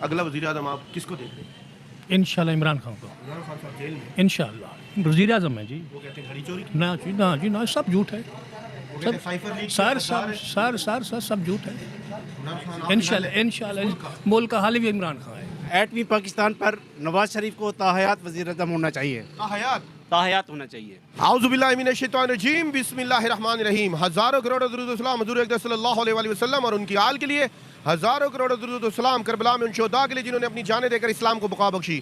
अगला वज़ीर आज़म आप किसको देख रहे हैं? इंशाल्लाह इमरान खान को। इमरान खान साहब जेल में, इंशाल्लाह वज़ीर आज़म है जी। वो कहते हैं घड़ी चोरी की, ना जी ना जी ना, सब झूठ है। वो कहते हैं साइफर लीक सर किया, सर सर सर सर सब झूठ है। इमरान खान आप इंशाल्लाह इंशाल्लाह मुल्क का हाल भी इमरान खान है। एटमी पाकिस्तान पर नवाज शरीफ को ताहयात वज़ीर आज़म होना चाहिए, ताहयात होना चाहिए। आउज़ुबिल्लाहि मिनश्शैतानिर्रजीम, बिस्मिल्लाहिर्रहमानिर्रहीम। हज़ारों करोड़ दरूद व सलाम हुज़ूर अक़दस सल्लल्लाहु अलैहि वसल्लम और उनकी आल के लिए, हज़ारों करोड़ दरूद व सलाम करबला में उन शोहदा के लिए जिन्होंने अपनी जानें देकर इस्लाम को बक़ा बख्शी।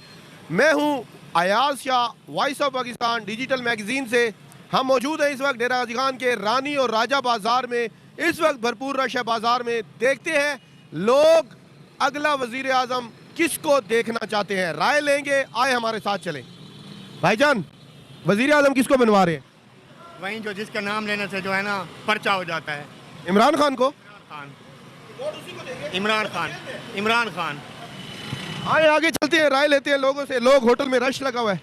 मैं हूँ Ayaz Shah, voice of Pakistan digital magazine से। हम मौजूद हैं इस वक्त डेरा गाज़ी खान के रानी और राजा बाज़ार में। इस वक्त भरपूर रश है बाज़ार में। देखते हैं लोग अगला वज़ीर आज़म किसको देखना चाहते हैं, राय लेंगे। आए हमारे साथ चलें। भाईजान, वज़ीर आज़म किसको बनवा रहे हैं? वहीं जो जिसका नाम लेने से जो है ना पर्चा हो जाता है। इमरान खान को। इमरान खान, इमरान खान। आए आगे चलते हैं, राय लेते हैं लोगों से। लोग होटल में रश लगा हुआ है।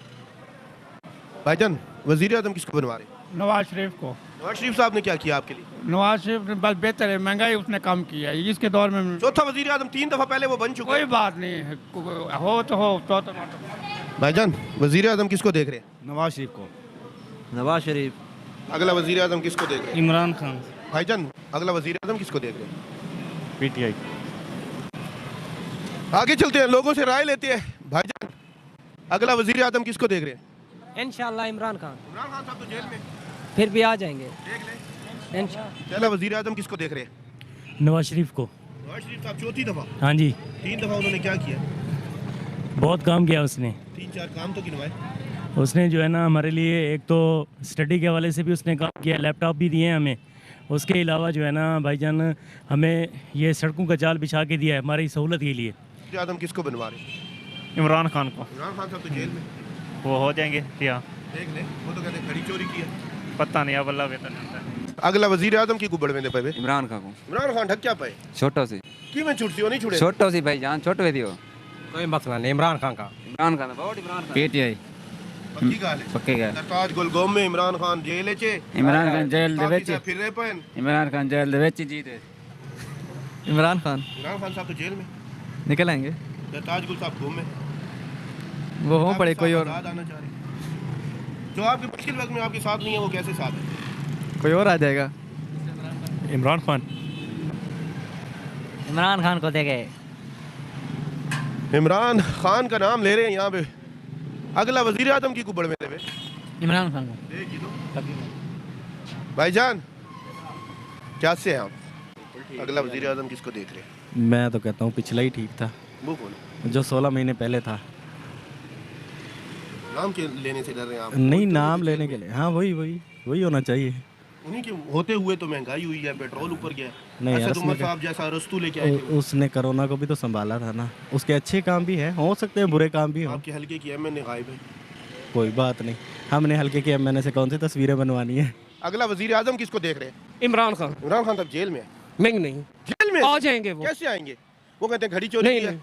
भाईजान, वज़ीर आज़म किसको बनवा रहे हैं? नवाज शरीफ को। नवाज शरीफ साहब ने क्या किया आपके लिए? नवाज शरीफ ने बस बेहतर है, महंगाई उसने कम किया है इसके दौर में। चौथा वज़ीर आज़म 3 दफ़ा पहले वो बन चुके कोई हैं। बात नहीं है, हो तो हो तो। भाईजान, वज़ीर आज़म किसको देख रहे हैं? नवाज शरीफ को। नवाज शरीफ। अगला वज़ीर आज़म किसको देख रहे हैं? इमरान खान। भाईजान, अगला वज़ीर आज़म किसको देख रहे हैं? पीटीआई। आगे चलते हैं, लोगों से राय लेते हैं। भाईजान, अगला वज़ीर आज़म किसको देख रहे हैं? इंशाल्लाह इमरान खान। इमरान खान साहब तो जेल में, फिर भी आ जाएंगे देख लें। इंशाल्लाह। अगला वज़ीर आज़म किसको देख रहे हैं? नवाज शरीफ को। नवाज शरीफ साहब चौथी दफ़ा। हाँ जी, 3 दफ़ा उन्होंने क्या किया? बहुत काम किया उसने। 3-4 काम तो गिनवाए। उसने जो है ना हमारे लिए एक तो स्टडी के हवाले से भी उसने काम किया, लैपटॉप भी दिए हैं हमें। उसके अलावा जो है ना भाईजान हमें ये सड़कों का जाल बिछा के दिया है हमारी सहूलत के लिए। वज़ीर आज़म किसको बनवा रहे हैं? इमरान खान को। इमरान खान साहब तो जेल में, वो हो जाएंगे क्या देख लें। वो तो कहते हैं घड़ी चोरी की है। पता नहीं, अब अल्लाह बेहतर जानता है। अगला वज़ीर आज़म की गुबड़ में दे पे इमरान खान को। इमरान खान ढक क्या पाए छोटो सी की मैं छुटसी हो नहीं छुड़े छोटो सी भाई जान छोटो दियो। कोई मसला नहीं इमरान खान का। इमरान खान बहुत इमरान खान पीटीआई पक्की गाल है। पक्के गए। सरताज गुलगोम में इमरान खान जेल चे इमरान खान जेल दे विच फिर रहे पन इमरान खान जेल दे विच जीते। इमरान खान साहब तो जेल में, निकल आएंगे। सरताज गुल साहब घूम में, वो हो पड़े कोई और आज़ाद आना चाह रहे हैं। जो आपके मुश्किल वक्त में आपके साथ नहीं है वो कैसे साथ है? कोई और आ जाएगा। इमरान खान। इमरान खान को देंगे। इमरान खान का नाम ले रहे हैं यहाँ पे। अगला वज़ीर आज़म की गुबड़ में दे इमरान खान को। भाईजान, क्या से हैं आप? अगला वज़ीर आज़म किसको देख रहे हैं? मैं तो कहता हूँ पिछला ही ठीक था, वो कौन? जो 16 महीने पहले था। नाम के लेने से डर रहे हैं आप? नहीं, नाम लेने के लिए, हाँ वही वही वही होना चाहिए। उन्हीं के होते हुए तो महंगाई हुई है, पेट्रोल ऊपर गया है। नहीं यार, असद उमर उसने साहब जैसा रस्तू लेके आए थे। उसने कोरोना को भी तो संभाला था ना। उसके अच्छे काम भी हैं, हो सकते हैं बुरे काम भी हों। आपके हल्के की एमएनए गायब है। कोई बात नहीं, हमने हल्के के एमएनए से कौन सी तस्वीरें बनवानी है। अगला वज़ीर आज़म किसको देख रहे हैं? इमरान खान। इमरान खान साहब जेल में है। नहीं जेल में आ जाएंगे वो। कैसे आएंगे? वो कहते हैं घड़ी चोरी की है।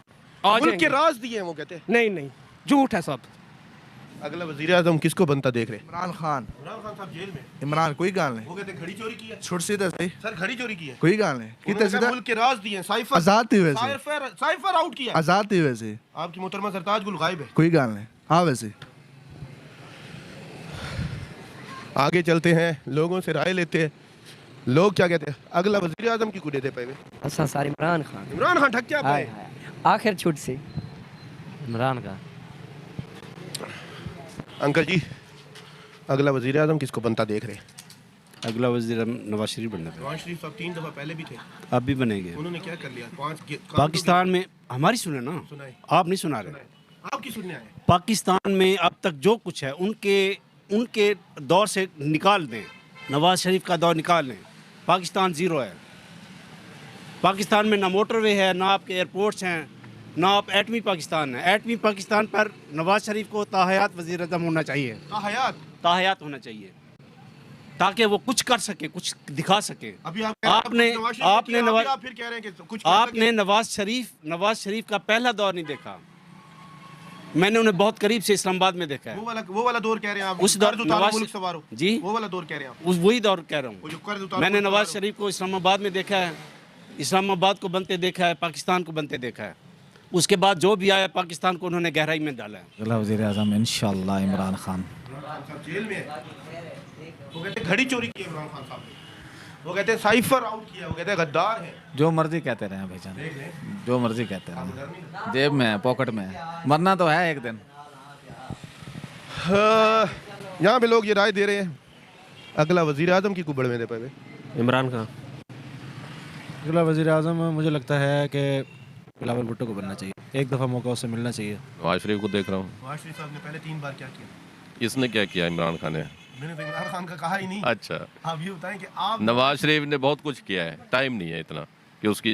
आ मुल्क के जाएंगे। राज दिए हैं वो कहते हैं। नहीं झूठ है सब। अगला वज़ीर आज़म किसको बनता देख रहे हैं? इमरान खान। इमरान खान साहब जेल में। इमरान कोई गाल नहीं। वो कहते हैं घड़ी चोरी की है। छुट सीधा सही सर घड़ी चोरी की है। कोई गाल नहीं। उन्होंने कितने कहा सीधा मुल्क के राज दिए हैं। साइफर आजाद थी वैसे। साइफर आउट किया। आजाद थी वैसे। आपकी मोहतरमा सरताज गुल गायब है। कोई गाल नहीं। हाँ वैसे आगे चलते हैं, लोगों से राय लेते हैं। लोग क्या कहते हैं? अगला वज़ीर आज़म की कुड़े दे पे अच्छा सर इमरान खान। इमरान खान ठक क्या पाए? आखिर छुट से इमरान का। अंकल जी, अगला वज़ीर आज़म किसको बनता देख रहे हैं? अगला वज़ीर नवाज शरीफ बनना है। नवाज शरीफ साहब 3 दफ़ा पहले भी थे। अब भी बनेंगे। उन्होंने क्या कर लिया? 5 पाकिस्तान में हमारी सुने ना, सुनाए। आप नहीं सुना रहे। आपकी सुनने आए। पाकिस्तान में अब तक जो कुछ है उनके दौर से निकाल दें, नवाज शरीफ का दौर निकाल दें। पाकिस्तान ज़ीरो है। पाकिस्तान में ना मोटरवे है, ना आपके एयरपोर्ट्स हैं, ना आप एटमी पाकिस्तान है। एटमी पाकिस्तान पर नवाज शरीफ को ताहयात वज़ीर आज़म होना चाहिए। ताहयात होना चाहिए ताकि वो कुछ कर सके, कुछ दिखा सके। अभी आपने आप फिर कह रहे हैं कि कुछ कर आपने नवाज शरीफ का पहला दौर नहीं देखा। मैंने उन्हें बहुत करीब से इस्लामाबाद में देखा है। वो वाला दौर कह रहे हैं आप? उस दौर मुल्क सवारो जी, वो वाला दौर कह रहे हैं आप? वही दौर कह रहा हूँ। मैंने नवाज शरीफ को इस्लामाबाद में देखा है, इस्लामाबाद को बनते देखा है, पाकिस्तान को बनते देखा है। उसके बाद जो भी आया पाकिस्तान को उन्होंने गहराई में डाला है। अगला वज़ीर आज़म इंशाअल्लाह इमरान खान। जेल में है। वो कहते हैं घड़ी चोरी की है इमरान खान साहब ने। वो कहते हैं साइफर आउट किया, वो कहते हैं गद्दार है। जो मर्जी कहते रहे भाईजान, जो मर्जी कहते रहे, जेब में है, पॉकेट में है, मरना तो है एक दिन। यहाँ पे लोग ये राय दे रहे हैं अगला वजीर आजम की कुबड़ में दे पे इमरान खान। अगला वज़ीर आज़म मुझे लगता है कि बिलावल भुट्टो को बनना चाहिए, एक दफ़ा मौका उससे मिलना चाहिए। नवाज शरीफ को देख रहा हूँ। नवाज शरीफ साहब ने पहले 3 बार क्या किया? इसने क्या किया इमरान खान ने? मैंने तो इमरान खान का कहा ही नहीं। अच्छा, आप ये बताएं कि आप नवाज शरीफ ने बहुत कुछ किया है, टाइम नहीं है इतना कि उसकी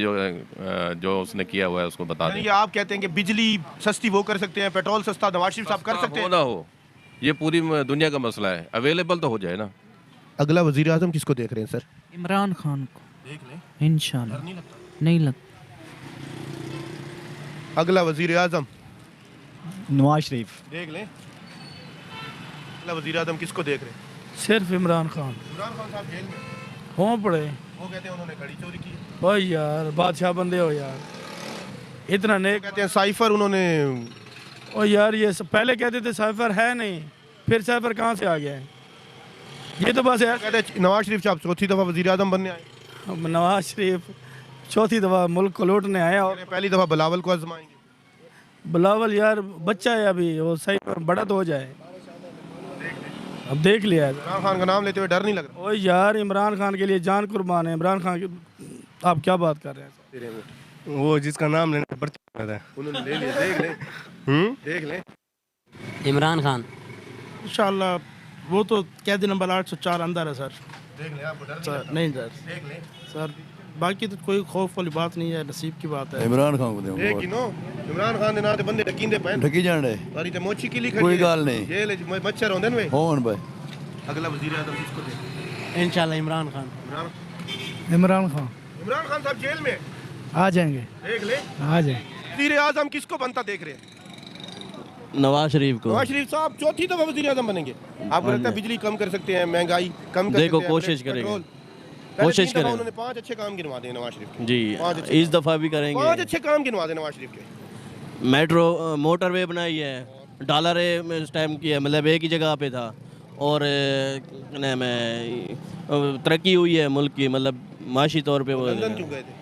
जो उसने किया हुआ है उसको बता दें। ये आप कहते हैं कि बिजली सस्ती वो कर सकते हैं, पेट्रोल सस्ता नवाज शरीफ साहब कर सकते हो हैं? ना हो, ये पूरी दुनिया का मसला है, अवेलेबल तो हो जाए ना। अगला वजीर आजम किसको देख रहे हैं सर? इमरान खान को देख लें, इंशाल्लाह। नहीं लगता। नहीं लगता। अगला वजीर आजम नवाज शरीफ। देख लें। अगला वजीर आजम किसको देख रहे हैं? सिर्फ इमरान खान। इमरान खान साहब जेल में हो पड़े। वो कहते हैं उन्होंने घड़ी चोरी की। ओ यार बादशाह बंदे हो यार, इतना वो नेक। कहते हैं साइफर उन्होंने। ओ यार ये पहले कहते थे साइफर है नहीं, फिर साइफर कहाँ से आ गया है? ये तो बस यार कहते हैं नवाज शरीफ साहब चौथी दफा वजीर आजम बनने आए, नवाज शरीफ चौथी दफ़ा मुल्क को लूटने आए और पहली दफा बिलावल को आजमाएंगे। बिलावल यार बच्चा है अभी, वो सही बड़ा तो हो जाए। अब देख लिया है। इमरान खान का नाम लेते हुए डर नहीं लग रहा? ओ यार इमरान खान के लिए जान कुर्बान है। इमरान खान की आप क्या बात कर रहे हैं? वो जिसका नाम लेने पर उन्होंने ले लिया। देख लें, देख लें। इमरान खान इंशाल्लाह वो तो कैदी नंबर 804 अंदर है सर। देख लें, आपको डर नहीं सर लगता? नहीं सर, देख लें। सर बाकी तो कोई खौफ वाली बात नहीं है, नसीब की बात है। इमरान खान को देख गिनो, इमरान खान दे नाल ते बंदे डकींदे पैन ढकी जान रहे और इते मोची किली खड़ी कोई है। गल नहीं। जेल च मच्छर होंदे ने वे। होन भाई अगला वजीर आजम किसको दे? इंशाल्लाह इमरान खान। इमरान इमरान खान इमरान खान साहब जेल में आ जाएंगे, देख ले। आ जाए। वजीर आजम किसको बनता देख रहे हैं? नवाज शरीफ को। नवाज शरीफ साहब चौथी दफा वजीर आजम बनेंगे। आपको लगता है बिजली कम कर सकते हैं, महंगाई कम कर देखो, सकते हैं? कोशिश पेट्रोल? करेंगे। पहले कोशिश 3 दफा करेंगे। उन्होंने 5 अच्छे काम गिनवा दिए नवाज शरीफ के। जी, 5 अच्छे इस दफ़ा भी करेंगे। 5 अच्छे काम गिनवा दे नवाज शरीफ के। मेट्रो मोटरवे बनाई है, डॉलर इस टाइम की है, मतलब एक ही जगह पे था। और नाम है तरक्की हुई है मुल्क की, मतलब माशी तौर पे। वो लंदन क्यों गए थे?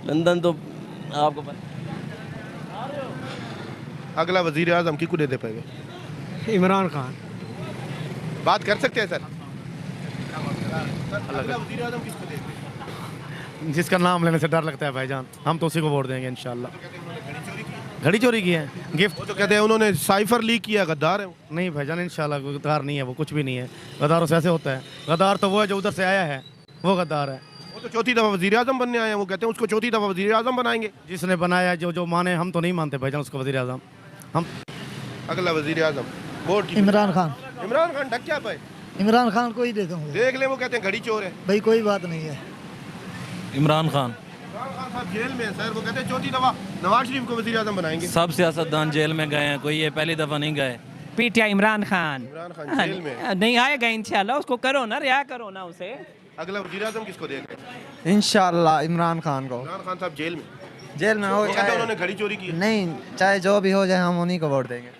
लंदन तो आपको पता। अगला वजीर आजम की कुछ दे पाएंगे? इमरान खान। बात कर सकते हैं सर? अगला वजीर आजम किसको दे? जिसका नाम लेने से डर लगता है भाईजान, हम तो उसी को वोट देंगे इंशाल्लाह। घड़ी चोरी की है, गिफ्ट। वो तो कहते हैं उन्होंने साइफर लीक किया, गद्दार है वो। नहीं भाईजान इंशाल्लाह गद्दार नहीं है, वो कुछ भी नहीं है। गद्दारों से ऐसे होता है, गद्दार तो वो है जो उधर से आया है, वो गद्दार है। वो तो चौथी दफा वजीर आजम बनने आए हैं, वो कहते हैं उसको चौथी दफा वजीर आजम बनाएंगे। जिसने बनाया जो जो माने, हम तो नहीं मानते भाईजान उसको वजीर आजम। हम अगला वजीर आजम वोट की। इमरान खान। इमरान खान ढक क्या पाए? इमरान खान को ही देता हूँ देख ले, वो कहते हैं घड़ी चोर है। भाई, कोई बात नहीं है। इमरान खान। इमरान खान साहब जेल में है सर, वो कहते हैं चौथी दफा नवाज शरीफ को वजीर आजम बनाएंगे। सब सियासतदान जेल में गए हैं, कोई ये पहली दफ़ा नहीं गए। पीटिया इमरान खान। इमरान खान जेल में है। नहीं आएगा इंशाल्लाह, उसको करो ना, रिहा करो ना उसे। अगला वजीर आजम किसको देख रहे हैं? इंशाल्लाह इमरान खान को। इमरान खान साहब जेल में, जेल में हो वो कहते हैं चाहे उन्होंने घड़ी चोरी की। नहीं, चाहे जो भी हो जाए, हम उन्हीं को वोट देंगे।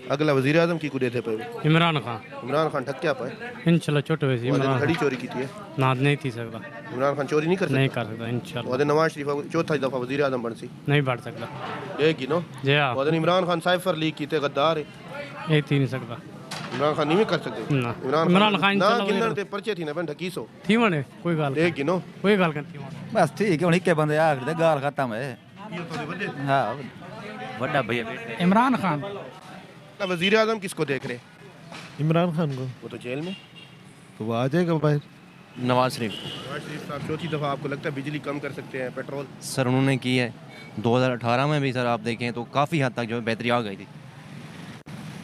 अगला वजीर आजम की कुछ दे पाए? इमरान खान। इमरान खान ढक क्या पाए? इंशाल्लाह छोटे वैसे वो घड़ी चोरी की थी। ना नहीं थी सकता, इमरान खान चोरी नहीं कर सकता। कर सकता इंशाल्लाह। वो नवाज शरीफ चौथा दफा वजीर आजम बन सी। नहीं बढ़ सकता। एक गिनो, जी वो इमरान खान साइफर लीक की थे, गद्दार है। ये थी नहीं सकता। इमरान खान नहीं कर सकते। ना। इमरान इमरान खान ना इंशाल्लाह गिनर ते पर्चे थी ना पण ढकीसो। थी मने कोई गाल, एक गिनो। कोई गाल करती बस ठीक है, हुण इक्के बंदे आखदे गाल खत्म है। हाँ, बड़ा भैया बेटे। इमरान खान। वजीर आजम किसको देख रहे? इमरान खान को। वो तो जेल में, तो वो आ जाएगा भाई। नवाज शरीफ। नवाज शरीफ साहब चौथी दफा आपको लगता है बिजली कम कर सकते हैं, पेट्रोल? सर उन्होंने की है 2018 में भी सर, आप देखें तो काफ़ी हद तक जो है बेहतरी आ गई थी।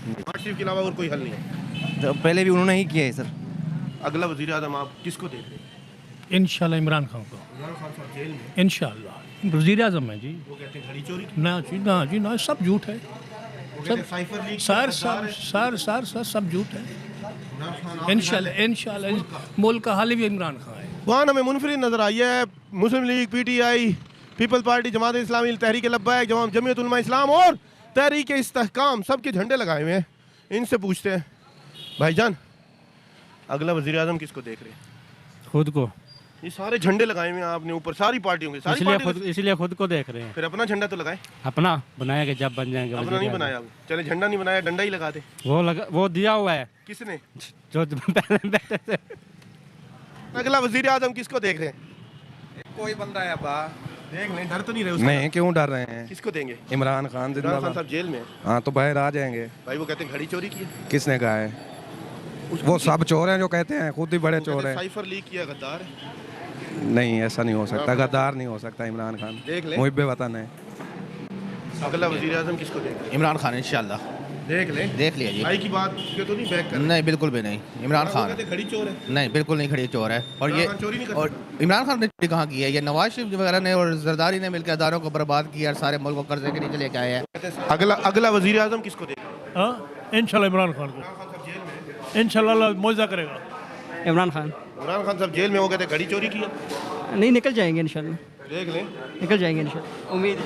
नवाज शरीफ के अलावा और कोई हल नहीं है? तो पहले भी उन्होंने ही किया है सर। अगला वजीर आजम आप किसको देख रहे हैं? इंशाल्लाह इमरान खान को। इमरान खान साहब जेल में, इंशाल्लाह वजीर आजम है जी। वो कहते हैं घड़ी चोरी की। ना जी, ना जी, ना, सब झूठ है। वो कहते हैं साइफर लीक सर की, सर गद्दार है। सर सर सर सब झूठ है। इमरान खान आप- इंशाल्लाह इंशाल्लाह मुल्क का हाल भी इमरान खान है। वहाँ हमें मुनफरिद नजर आई है मुस्लिम league, PTI, people party, Jamaat Islami, तहरीक लब्बैक, जमीयत उलमा इस्लाम और तहरीक इस्तेहकाम सबके झंडे लगाए हुए हैं। इनसे पूछते हैं भाईजान, अगला वज़ीर आज़म किसको देख रहे हैं? खुद को, ये सारे झंडे लगाए हुए हैं आपने ऊपर, सारी पार्टियों के, सारी पार्टियों इसलिए खुद को देख रहे हैं। फिर अपना झंडा तो लगाए। अपना बनाएंगे जब बन जाएंगे। अपना नहीं बनाया, चले झंडा नहीं बनाया, डंडा ही लगा दे। वो दिया हुआ है। किसने? जो पहले बैठे थे। अगला वज़ीर आज़म किसको देख रहे हैं? कोई बन रहा है अब्बा, देख लें, डर तो नहीं रहे उससे? नहीं, क्यों डर रहे हैं? किसको देंगे? इमरान खान इमरान खान जिंदाबाद। साहब जेल में है। हाँ तो बाहर आ जाएंगे। भाई वो कहते हैं घड़ी चोरी की है। किसने कहा है? वो सब चोर हैं जो कहते हैं, खुद ही बड़े चोर हैं। साइफर लीक किया गद्दार है। नहीं, ऐसा नहीं हो सकता, गद्दार नहीं हो सकता इमरान खान। देख ले। मुहिब वतन है। अगला वज़ीर आज़म किसको देंगे? इमरान खान इंशाल्लाह। देख ले, देख लिया जी। भाई की बात के तो नहीं बैक कर। नहीं, बिल्कुल भी नहीं। इमरान खान कहते घड़ी चोर है। नहीं, बिल्कुल नहीं, खड़ी चोर है। और ये इमरान खान चोरी नहीं करता। और इमरान खान ने चोरी कहाँ की है? ये नवाज शरीफ वगैरह ने और जरदारी ने मिलकर अदारों को बर्बाद किया और सारे मुल्क को कर्जे के नीचे लेके आए हैं। अगला वज़ीर आज़म किसको देंगे? इंशाल्लाह इमरान खान को, इंशाल्लाह मौजा करेगा। इमरान खान इमरान खान साहब जेल में, हो गए थे घड़ी चोरी की है। नहीं, निकल जाएंगे इंशाल्लाह, देख लें, निकल जाएंगे इंशाल्लाह, उम्मीद है।